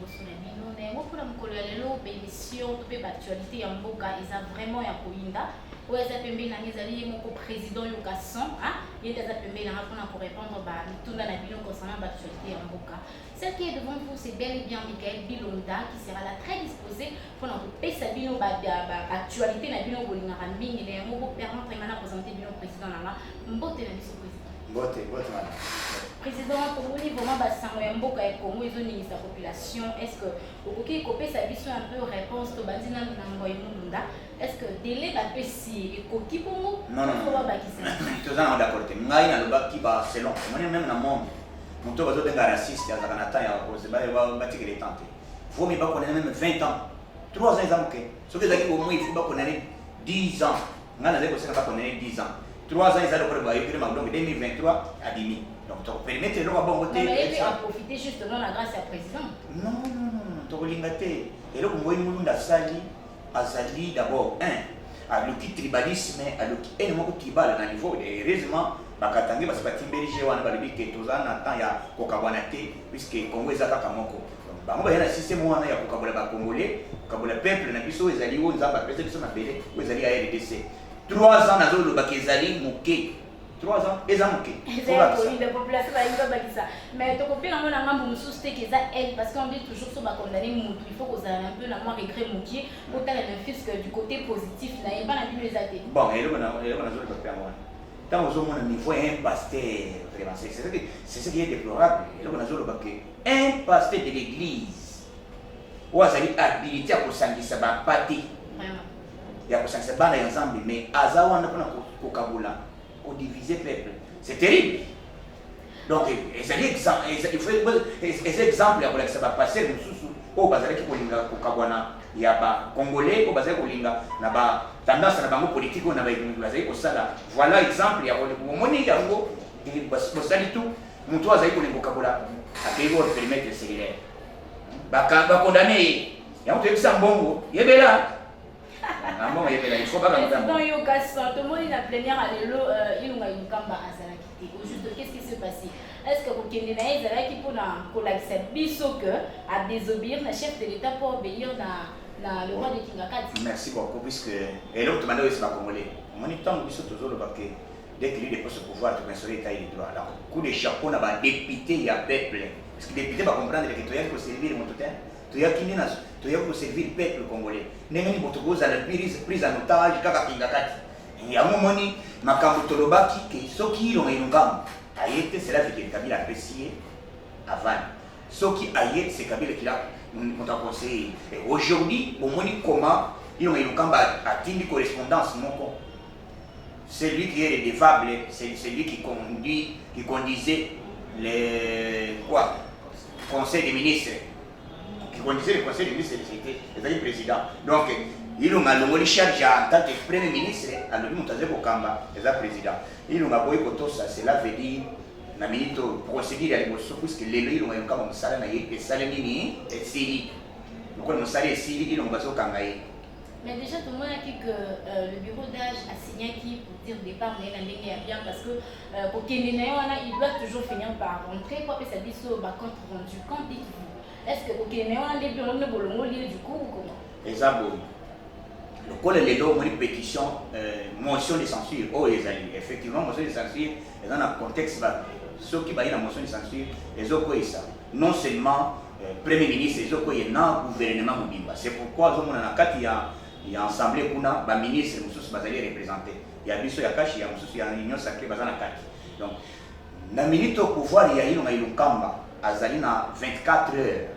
liboso na bino na yango mpona mokolo ya lelo bémission to mpe baactualité ya mboka eza vraiment ya koyinda oyo aza pembeni nanga ezali ye moko président Yokason ye nde aza pembeni nanga mpona korépondre bamitunda na bino concernant baactualité ya mboka. Celle qui est devant vous, c'est bel et bien Michael Bilonda qui sera là très disposé pour nous passer bino actualité na bino bolingaka mingi na yango bo permettre ngana présenter bino président nanga mbote na biso président. Mbote madame. Président tomoni vraiment basango ya mboka ya Congo ezoningisa population. Est-ce que okoki kopesa biso un peu réponse to bandina na ngoy mulunda? Est-ce que délai ba pesi ekoki bongo? Non. Tous en d'accord te. Ngai na loba ki ba selon. Moni même na monde. Mon tour de raciste à Zaganata et à cause de bâtir les tentes. Il faut pas qu'on ait même 20 ans. 3 ans, ils ont manqué. Ce que au moins, il faut pas qu'on ait 10 ans. On a pas qu'on ait 10 ans. 3 ans, ils ont le donc 2023 à 10 000. Donc, permettez le bon côté. Mais il faut profiter justement de la grâce à président. Non. Tu veux l'ingérer. Et là, on voit une sali, azali d'abord, à l'outil tribalisme, à l'outil énormément tribal à niveau. Heureusement, bakatangi basi batimberije wana balobi ke tozana na temps ya kokabwana te puisque Congo ezaka kamoko bango bayana système wana ya kokabola ba congolais kokabola peuple na biso ezali o nzamba pesa biso na bele o ezali ya RDC 3 ans nazo loba ke ezali moke 3 ans eza moke ezali la population ba inga bakisa mais to kopela ngona ngambo mususu te ke eza elle parce qu'on dit toujours so ba condamner mutu il faut que ça un peu na moi regret mokier autant le fisc du côté positif na yeba na bino ezate bon et là nazo loba pe ngona. Tant aux hommes, on niveau un pasteur, vraiment, c'est ce qui est déplorable. Et donc, on a dit un pasteur de l'église, où il est habilité à consentir sa partie. Il y a consentir sa ensemble, mais Azawa n'a pas Kokabula, au diviser peuple. C'est terrible. Donc, il faut des exemples pour que ça va passer au bazar qui kolinga kokabwana ya ba congolais au bazar kolinga na ba tendance na bango politique na ba bazar ko sala voilà exemple ya ko moni yango bosali tout mutu azali kolinga kokabola akego permettre cellulaire ba condamné ya mutu ebisa mbongo yebela ambongo yebela il faut pas que dans Yokason to moni na plénière à lelo ilunga yukamba azala kiti au juste qu'est-ce qui s'est passé? Est-ce que vous avez dit pour l'accepter que à désobéir le chef de l'État pour obéir le roi de Kingakati? Merci beaucoup, puisque et l'autre manière c'est pas congolais. Mon temps nous sommes toujours le baquet. Dès qu'il dépose ce pouvoir, tu penses l'État il doit. Alors, coup de chapeau n'a pas député il y a peuple. Parce que député va comprendre que tu as pour servir mon totem. Tu as qui n'est tu as pour servir le peuple congolais. N'importe votre cause à la prise en otage kaka Kingakati. Il y a un moment ma kamutolobaki que ceux qui l'ont inungam. Aïe, c'est là que Kabila apprécié avant. Ce qui aïe, c'est Kabila qui l'a conseillé. Aujourd'hui, au moins, comment ils ont eu une correspondance, mon con. C'est lui qui est redevable, c'est lui qui conduisait les conseil des ministres. Qui conduisait le conseil des ministres, c'était le président. Donc, ils ont alloué charge en tant que premier ministre, à lui monter au Kamba, le président. Ils ont aboyé pour ça, cela veut dire, na minute procédure à l'émotion, puisque les gens ont eu comme ça, et ça les mini, et Siri. Donc, on s'est dit, Siri, ils ont basé au Kangaï. Mais déjà, tout le monde a dit que le bureau d'âge a signé qui pour dire au départ, mais il y a bien parce que pour qu'il il doit toujours finir par rentrer, quoi, puis ça dit sur le compte rendu. Qu'en dites-vous? Est-ce que pour qu'il y ait un début, on a du coup ou comment? Exactement. Le col est une pétition, motion de censure. Oh, effectivement, motion de censure, et dans un contexte, ceux qui baillent la motion de censure, ils ont quoi ça? Non seulement Premier ministre, ils ont quoi il y a un gouvernement mobile. C'est pourquoi il y a une assemblée pour les ministres, ils sont représentés. Il y a Bissot, il y a Kachi, il y a l'Union sacrée, il y a Kati. Donc, dans la minute au pouvoir, il y a une Kamba, il y a 24 heures.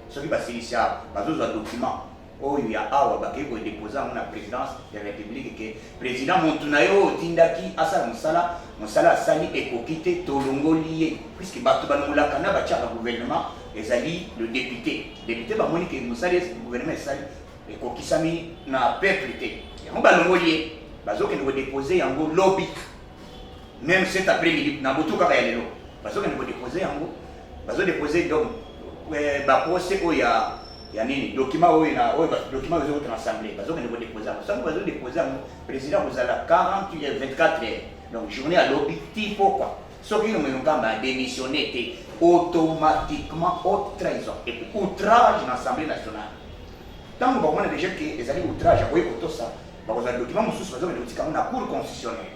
Ceux qui vont s'initier, ils ont un document. Oh, il y a awa bakay ko déposer à la présidence de la République que président Montunayo tindaki asa musala sali ekokite tolongolié puisque bato banula kana ba tchaka gouvernement ezali le député ba moni que musala gouvernement sali ekokisami na peuple té yango balongolié bazoke ngo déposer yango lobby même cet après-midi na botuka ya lelo bazoke ngo déposer yango bazo déposer donc ba procès o ya ya nini document oyo na oyo document oyo dans l'assemblée bazo que nous déposer ça nous bazo déposer président vous allez 40 24 heures donc journée à l'objectif pourquoi ce qui nous ngamba démissionner té automatiquement haute trahison et puis outrage dans l'Assemblée nationale. Tant que on a déjà que les alliés outrage, vous voyez tout ça, vous avez le document, vous avez le document, la Cour constitutionnelle.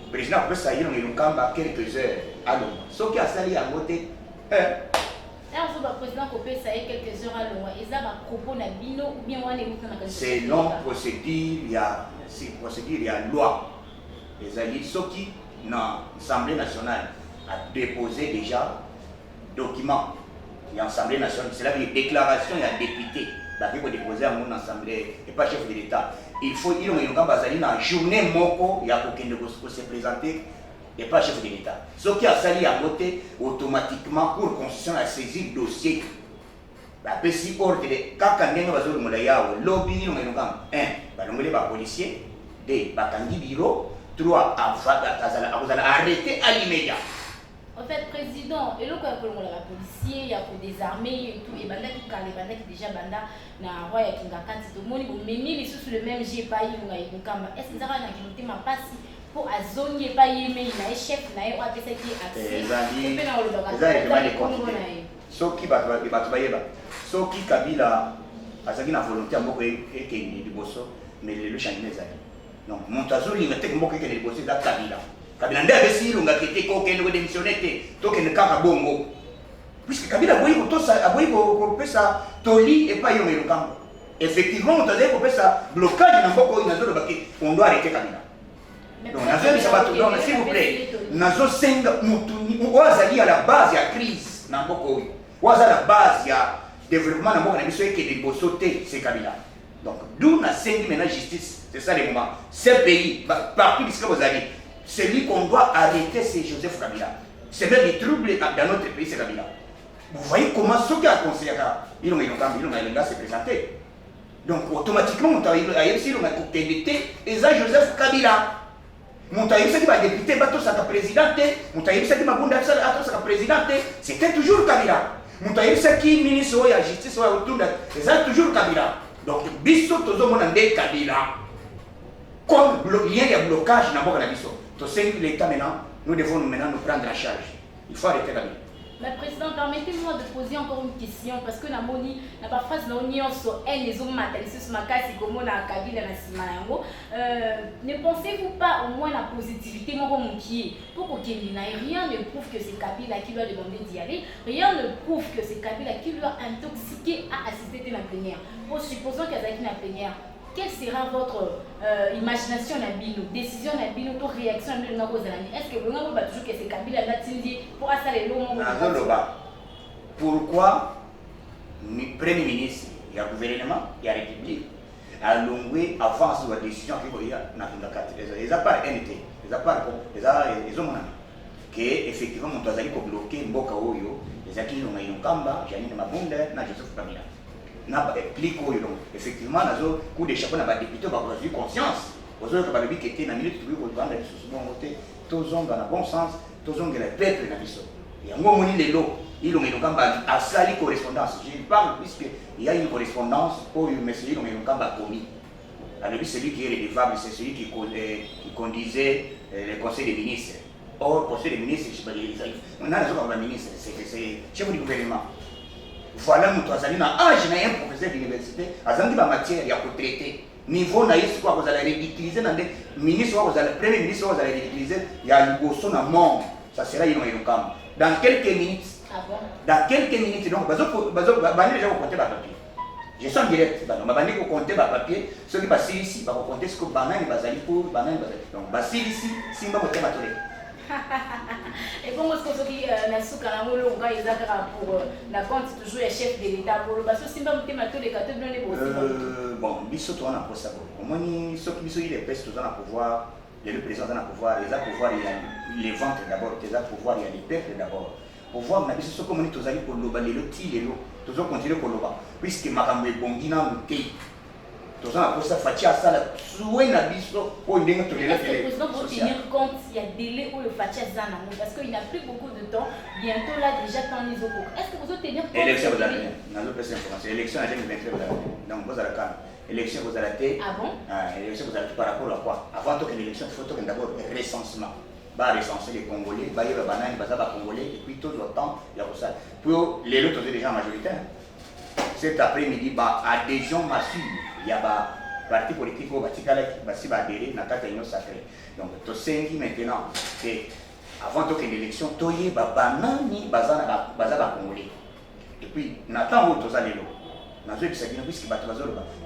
Le président a fait ça, il y a eu quelques heures à l'eau. Ce qui a sali à côté, président Kopé, ça y est quelques heures à l'eau. Ils ont un propos na bino ou bien on est selon procédure, il y a loi. Les alliés, ceux qui dans l'Assemblée nationale a déposé déjà document. Il y a l'Assemblée nationale, c'est là qu'il y a déclaration, il y a député. Il faut déposer à mon assemblée et pas chef de l'État. Il faut dire qu'il y a une journée moko, il y a aucun de se présenter et pas chef de l'État. Ce qui a sali à côté, automatiquement, pour constitution a saisi le dossier. Après, si ordre de quand on a lobby, on a un policier, deux, un bureau, trois, vous allez arrêter à l'immédiat. En fait, président, et là, quand on a policier, il y a des armées et tout, et banda qui calent, banda qui déjà banda na roi ya kinga kanti tout le monde, mais ils sont sur le même G pas ils ont kamba. Est-ce que ça va na qui ma passe pour à zone pas y mais na chef na yo apesa qui accès. Ezali demande conflit. So qui va bayeba. So qui Kabila azaki na volonté mboko ekende liboso mais le changement ezali. Donc montazo limete mboko ekende liboso da Kabila. Kabila nde abesi ilunga kete ko kende ko démissionner te to kende kaka bongo. Puisque Kabila boyi ko tosa aboyi ko pesa toli et pas yo melukambo. Effectivement on t'a ko pesa blocage na mboko ina zolo baki on doit arrêter Kabila. Donc s'il vous plaît, nazo senga mutu wazali à la base ya crise na mboko. Wazali à la base ya développement na mboko na biso eke de bosote c'est Kabila. Donc d'où na sengi maintenant justice, c'est ça le moment. Ce pays partout ici vous allez celui qu'on doit arrêter, c'est Joseph Kabila. C'est même des troubles dans notre pays, c'est Kabila. Vous voyez comment ce qui a conseillé, il a se présenter. Donc automatiquement, on a été et ça Joseph Kabila. On a eu ce qui va député, ça va président, on a eu ce qui va président, c'était toujours Kabila. On a eu ce qui ministre de la justice, c'est toujours Kabila. Donc, biso tozo monande Kabila. Comme il y a un blocage dans le biso. L'État maintenant, nous devons maintenant nous prendre en charge. Il faut arrêter la vie. Mais président, permettez-moi de poser encore une question parce que la moni, la phrase na union so elle les hommes matérialistes makasi comme na Kabila na Simango. Ne pensez-vous pas au moins la positivité mon qui pour qu'il n'y ait rien ne prouve que c'est Kabila qui lui a demandé d'y aller, rien ne prouve que c'est Kabila qui lui a intoxiqué à assister à la plénière. Bon, supposons qu'il y a la plénière. Quelle sera votre imagination na bino, décision na bino, votre réaction na bino aux amis? Est-ce que vous avez toujours que c'est Kabila Natindi pour assaler l'eau? Pourquoi le Premier ministre, il y a le gouvernement, il y a la République, a longué avant sur la décision qu'il y a dans la carte. Ils n'ont pas NT, ils n'ont pas ils ont que effectivement mon toazali ko bloquer mboka oyo, les acquis ont eu un kamba, Janine Mabunda, na Joseph Kabila. Na explique donc effectivement nazo coup de chapeau na ba député ba eu conscience aux autres ba qui était na minute tu ko banda souvent voter tous ont dans le bon sens tous ont le peuple na biso et ngo moni lelo ils ont eu kamba a sali correspondance je parle puisque il y a une correspondance pour monsieur ils ont eu kamba commis alors celui qui est redevable c'est celui qui conduisait le conseil des ministres. Or conseil des ministres je sais pas on a raison comme ministre c'est chef du gouvernement. Voilà, nous avons un âge, un professeur d'université, à la matière, il y a pour traiter. Niveau naïf, quoi, vous allez utiliser dans les ministres, vous allez, premier ministre, vous allez utiliser, il y a le bosso dans le monde. Ça sera une camp. Dans quelques minutes, donc, déjà vous comptez par papier. Je suis en direct, vous comptez par papier, ceux qui passent ici, vous comptez ce que banane, bazali pour, banane, donc, basile ici, si vous comptez ma télé. Et comment est-ce que ceux qui n'ont pas pour la compte toujours les chefs de l'État pour le bas si pas me les cartes bien les bon biso to na posa ko omoni soki biso il est peste to na pouvoir les représentants na pouvoir les pouvoir les ventes d'abord les pouvoir il y a les peuples d'abord pouvoir na biso soki omoni tozali ko loba lelo ti lelo tozo continuer ko loba puisque makambo ebongi na mutei toza na posa fatia sala soué na biso o ndenge to lelo télé. Est-ce que vous tenir compte il y a délai où le fatia zana parce qu'il n'a plus beaucoup de temps bientôt là déjà tant les autres. Est-ce que vous tenir compte élection vous allez na zo pesa information élection à 2023 donc vous allez quand élection vous allez ah bon élection vous allez par rapport à quoi avant que l'élection il faut que d'abord recensement va recenser les Congolais, va y avoir banane, va Congolais, et puis tout le temps, il y a ça. Puis les autres sont déjà majoritaires. Cet après-midi, adhésion massive, il y a parti politique au Vatican qui va adhérer dans la union sacrée. Donc, tout ce qui maintenant, c'est avant l'élection, tout y est banani, baza Congolais. Et puis, Nathan, où tout ça, les lots. Dans ce qui puisque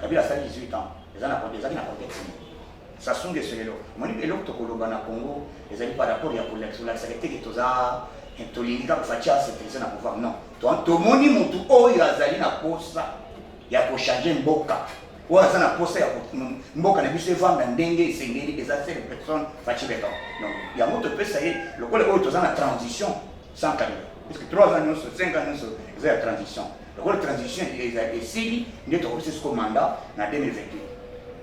Kabila a 18 ans, les gens ont des contexte. Ça sont des seuls lots. Moi, je dis que le Congo, les amis par rapport à la sécurité qui est là, to linga kufatia sécurité na pouvoir non to moni mutu oyo azali na posa ya ko changer mboka o azana posa ya mboka na biso evanga ndenge esengeli des assez personnes fatiguées donc il y a moto pesa ye le kole oyo tozana transition sans Kabila puisque 3 ans 5 ans c'est la transition le kole transition est sili ndio to ko ce mandat na 2028.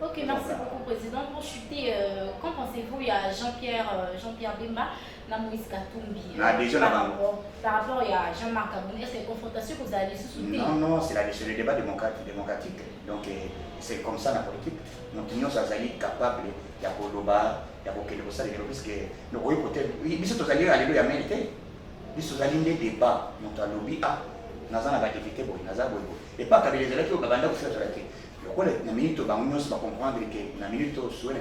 Ok, merci beaucoup, Président. Pour chuter, qu'en pensez-vous? Il y a Jean-Pierre Bemba, Moïse Katumbi. Par rapport à Jean-Marc Abouni, est-ce que les confrontations que vous allez soutenir? Non, c'est le débat démocratique. Donc, c'est comme ça la politique. Nous sommes capables de Koloba, de Kokelebosa, puisque nous voyons peut-être. Oui, nous sommes allés à l'élu à mériter. Nous sommes allés des débats. Nous sommes allés à nous avons activité, et pas qu'avec les élèves qui ont fait la la minute où on va comprendre que la minute où on a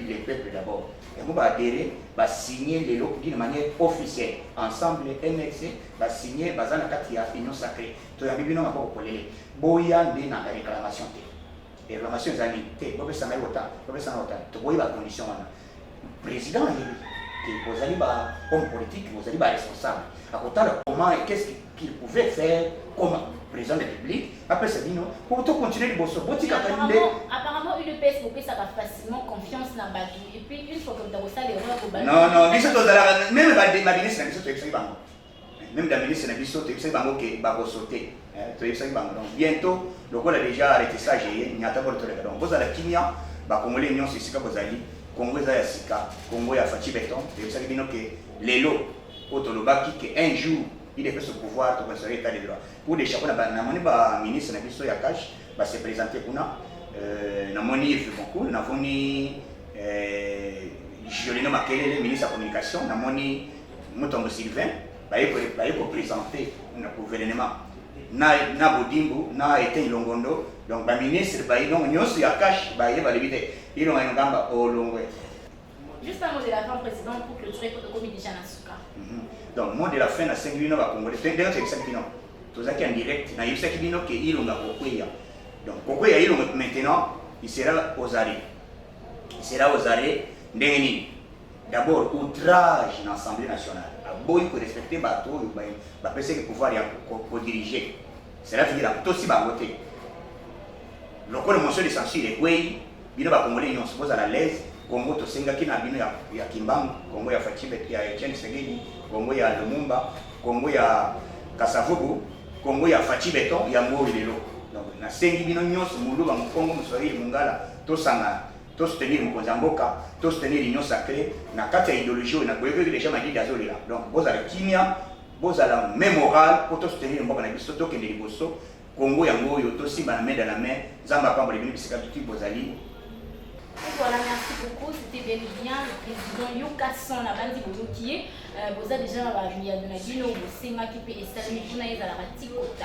les peuples d'abord, et on va adhérer, va signer les lots d'une manière officielle. Ensemble, MXC va signer dans la union sacrée. Tout le monde va pas coller. Boya de la réclamation. Les réclamations des amis, vous pouvez s'en mettre autant, vous pouvez s'en autant. Vous voyez la condition. Le président, vous allez homme politique, vous allez responsable. À côté de comment, qu'est-ce qu'il pouvait faire comme président de la République, après ça dit non, pour tout continuer le bosso. Apparemment, une PS pour que ça va facilement confiance dans Badou. Et puis, une fois que tu as ça, l'erreur au Badou. Non, même la ministre, même la ministre, tu vas sauter. Donc, bientôt, le Congo a déjà arrêté ça, il n'y a pas de problème. Donc, vous avez la Kimia, Congolais, l'Union, c'est ce que vous allez. Congo ya Sika, Congo ya Fachi Beton, et vous savez bien que les lots, Otolobaki, qu'un jour, il est fait ce pouvoir de construire l'état de droit. Pour des chapeaux, le ministre de l'Union Yakash va se présenter pour nous. Namoni Yves Boncoul, Namoni Jolino Makele, le ministre de la Communication, Namoni Moutombo Sylvain, il faut présenter le gouvernement. Na Bodimbo, na Eten Longondo, donc le ministre, il y a Yakash, il va l'éviter. Il y a un gamba au long. Juste un mot de la fin, Président, pour clôturer votre comité déjà Nasuka. Donc, mot de la fin, à 5 minutes, on va Congolais. D'ailleurs, c'est 5 minutes. Tout ça qui est en direct, il y a 5 minutes qu'il y a Kokoya. Donc, Kokoya, maintenant, il sera aux arrêts. Il sera aux arrêts. D'abord, outrage dans l'Assemblée nationale. Il faut respecter le bateau, il faut pouvoir diriger. C'est là qu'il y a tout aussi voter. Le code de motion de censure est oui. Bino ba Congolais ils sont à la l'aise. Congo to senga kina bino ya Kimbangu, Congo ya Fachibe ya Etienne Segeni, Congo ya Lumumba, Congo ya Kasavubu, Congo ya Fachibeton ya Ngoi lelo. Donc na sengi bino nyonso mulu ba Congo Muswahili Mungala to sanga to soutenir Mkozamboka, to soutenir l'union sacrée na kati ya idéologie na koyebe déjà madi dazolela. Donc boza la kimia, boza la mémorale pour to soutenir mboka na biso to kende liboso. Congo ya Ngoyo to simba na main dans la main, Zamba pambo le bino bisika tuti bozali. Voilà, merci beaucoup. C'était bel et bien le président Yokasson, la bande qui vous avez déjà la vie de c'est ma qui peut installer à la TikTok.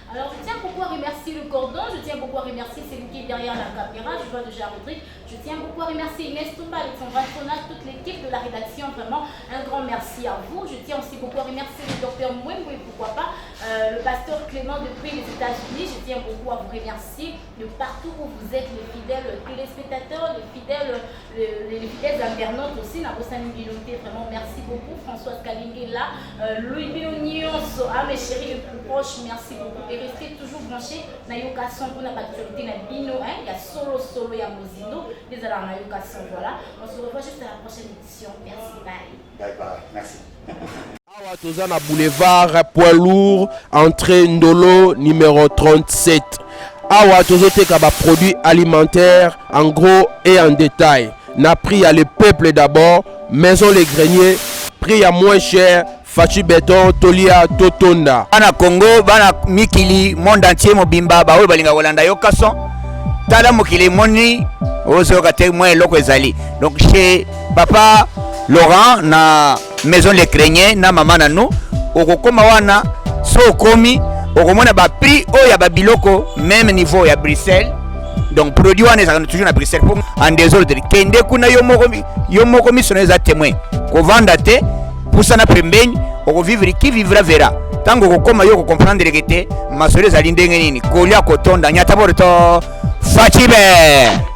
Alors je tiens beaucoup à remercier le cordon, je tiens beaucoup à remercier celui qui est derrière la caméra, je vois déjà Rodrigue, je tiens beaucoup à remercier Inès Toumba, Alexandra Fona, toute l'équipe de la rédaction, vraiment un grand merci à vous. Je tiens aussi beaucoup à remercier le docteur Mwembo et pourquoi pas le pasteur Clément depuis les États-Unis. Je tiens beaucoup à vous remercier de partout où vous êtes, les fidèles téléspectateurs, les fidèles internautes aussi, dans vos communautés. Vraiment merci beaucoup. Françoise Kalingela, Louis Bionios, à mes chéris les plus proches, merci beaucoup. Et restez toujours branchés dans Yokasson pour notre actualité dans Bino, il y a solo, il y a Mozindo, les allant dans Yokasson, voilà. On se revoit juste à la prochaine édition. Merci, bye. Bye, merci. Awa toza na boulevard poids lourd, entrée Ndolo numéro 37. Awa tozoteka ba produits alimentaires en gros et en détail. Na prix à le peuple d'abord, maison les greniers, prix à moins cher. Fachi Beton, Tolia, Totonda. Bana Congo, bana Mikili, monde entier mobimba, ba oyo balinga kolanda Yokasson. Tala mokili moni, ozo ka te moins loko ezali. Donc chez papa Laurent na maison les Créniers na mama na nous okokoma wana so komi okomona ba prix o ya ba biloko même niveau ya Bruxelles. Donc produit wana ezaka toujours na Bruxelles pour en désordre kende kuna yo moko misona eza témoin ko vanda te poussa na pembeni oko vivre qui vivra verra tango kokoma yo ko comprendre que te masole za lindenge nini kolia kotonda nyata borto fachibe.